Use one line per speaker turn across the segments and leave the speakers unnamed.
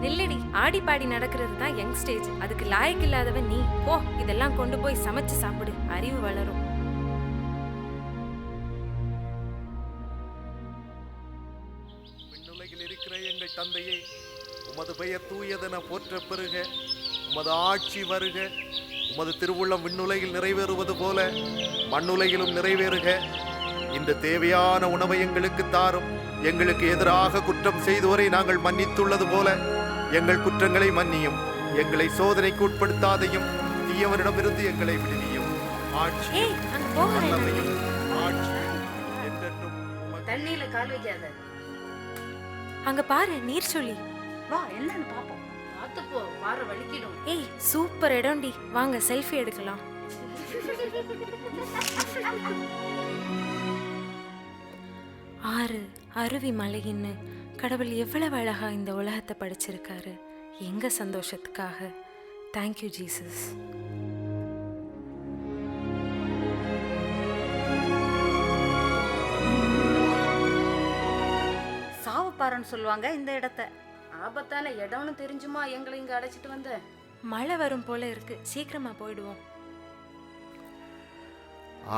நில்லடி, ஆடி பாடி நடக்கிறது தான் யங் ஸ்டேஜ். அதுக்கு லாயக்கு இல்லாதவன் நீ. போ, இதெல்லாம் கொண்டு போய் சமைச்சு சாப்பிடு, அறிவு வளரும்.
விண்ணுலகில் இருக்கிற எங்கள் தந்தையே, உமது பெயர் தூயதென போற்ற பெறுக. உமது ஆட்சி வருக. உமது திருவுள்ளம் விண்ணுலகில் நிறைவேறுவது போல மண்ணுலகிலும் நிறைவேறுக. இந்த தேவையான உணவை எங்களுக்கு தாரும். எங்களுக்கு எதிராக குற்றம் செய்தோரை நாங்கள் மன்னித்துள்ளது போல எங்கள் குற்றங்களை மன்னியும். எங்களை சோதனைக்கு உட்படுத்தாதையும், தீயவரிடமிருந்து எங்களை விடுவியும்.
தண்ணியில கால் வைக்காத.
அங்க பாரு, நீர் சொல்லி.
வா, என்னன்னு பாப்போம். பார்த்து போ, பாறை வலிக்கிடும்.
ஏய், சூப்பர் இடம்டி. வாங்க செல்ஃபி எடுக்கலாம். ஆறு, அருவி, மலையின்னு கடவுள் எவ்வளவு அழகா இந்த உலகத்தை படைச்சிருக்காரு. எங்க சந்தோஷத்துக்காக. Thank you Jesus.
சாவப்பாறைன்னு சொல்லுவாங்க இந்த இடத்த. ஆபத்தான இடம்னு தெரிஞ்சுமா எங்களை இங்க அழைச்சிட்டு வந்த?
மழை வரும் போல இருக்கு, சீக்கிரமா போயிடுவோம்.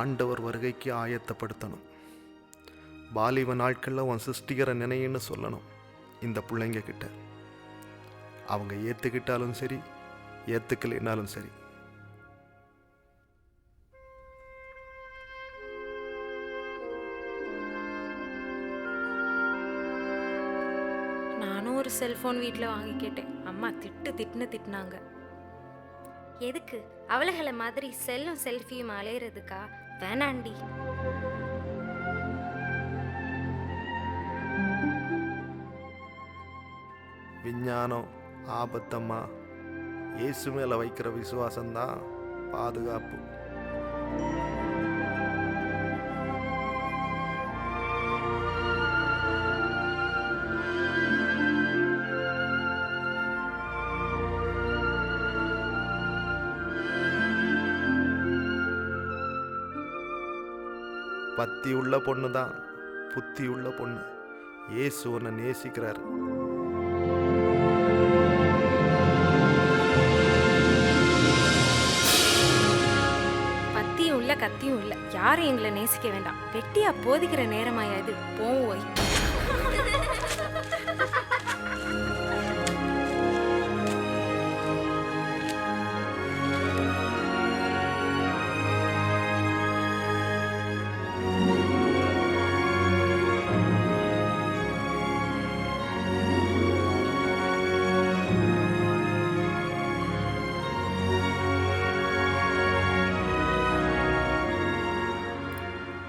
ஆண்டவர் வருகைக்கு ஆயத்தப்படுத்தணும். வாலிப நாட்களில் உன் சிருஷ்டிகரை நினைன்னு சொல்லணும் இந்த பிள்ளைங்க கிட்ட. அவங்க ஏற்றுக்கிட்டாலும் சரி, ஏற்றுக்கலைன்னாலும் சரி.
நானும் ஒரு செல்போன் வீட்டில் வாங்கி கேட்டேன். அம்மா திட்டுனாங்க. எதுக்கு அவளைகளை மாதிரி செல்லும் செல்ஃபியும் அலையிறதுக்கா? வேணாண்டி.
விஞ்ஞானம் ஆபத்தம்மா. இயேசு மேலே வைக்கிற விசுவாசம்தான் பாதுகாப்பு. பத்தி உள்ள பொண்ணு தான் புத்தி உள்ள பொண்ணு. இயேசு உன்னை நேசிக்கிறார்.
பத்தியும் இல்ல, கத்தியும் இல்ல. யாரும் எங்களை நேசிக்க வேண்டாம். வெட்டியா போதிக்கிற நேரமாயா இது? போய்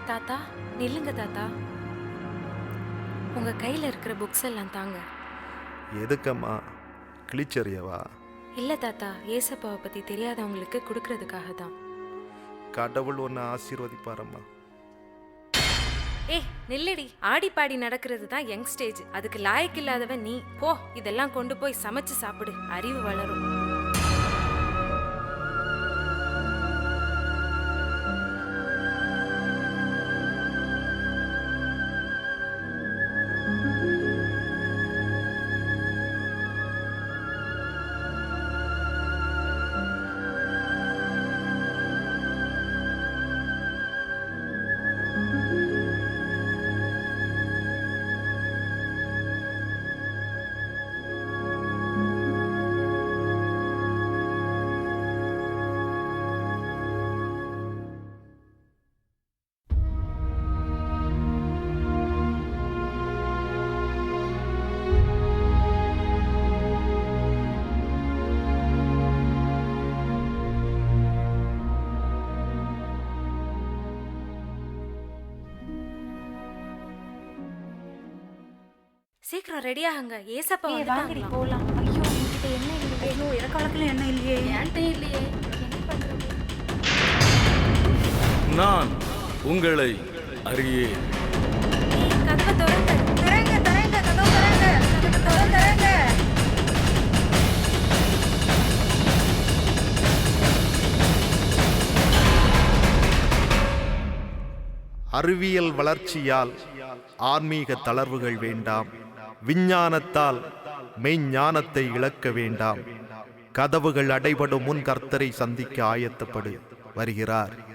தாத்தா, நில்லுங்க தாத்தா. உங்க கையில இருக்கிற புக்ஸ் எல்லாம் தாங்க.
எதுக்கம்மா? கிழிச்சறியவா?
இல்ல தாத்தா, ஏசப்பாவை பத்தி தெரியாதவங்களுக்கு கொடுக்கறதுக்காக தான்.
கடவுள் ஒன்று ஆசீர்வதிப்பாரம்மா.
ஏய், நில்லடி, ஆடி பாடி நடக்கிறது தான் யங் ஸ்டேஜ். அதுக்கு லாயக்கு இல்லாதவன் நீ. போ, இதெல்லாம் கொண்டு போய் சமைச்சு சாப்பிடு, அறிவு வளரும். சீக்கிரம் ரெடியாகுங்க. ஏசப்பா
வாங்கடி போலாம். ஐயோ, என்கிட்ட என்ன இல்லையே. ஐயோ, இறக்காலத்துல என்ன இல்லையே. என்கிட்ட இல்லையே. என்ன பண்றது?
நான் உங்களை அறியேன்.
கதவை திறங்க.
கதவு திறங்க.
அறிவியல் வளர்ச்சியால் ஆன்மீக தளர்வுகள் வேண்டாம். விஞ்ஞானத்தால் மெய்ஞானத்தை இழக்க வேண்டாம். கதவுகள் அடைபடும் முன் கர்த்தரை சந்திக்க ஆயத்தப்படு. வருகிறார்.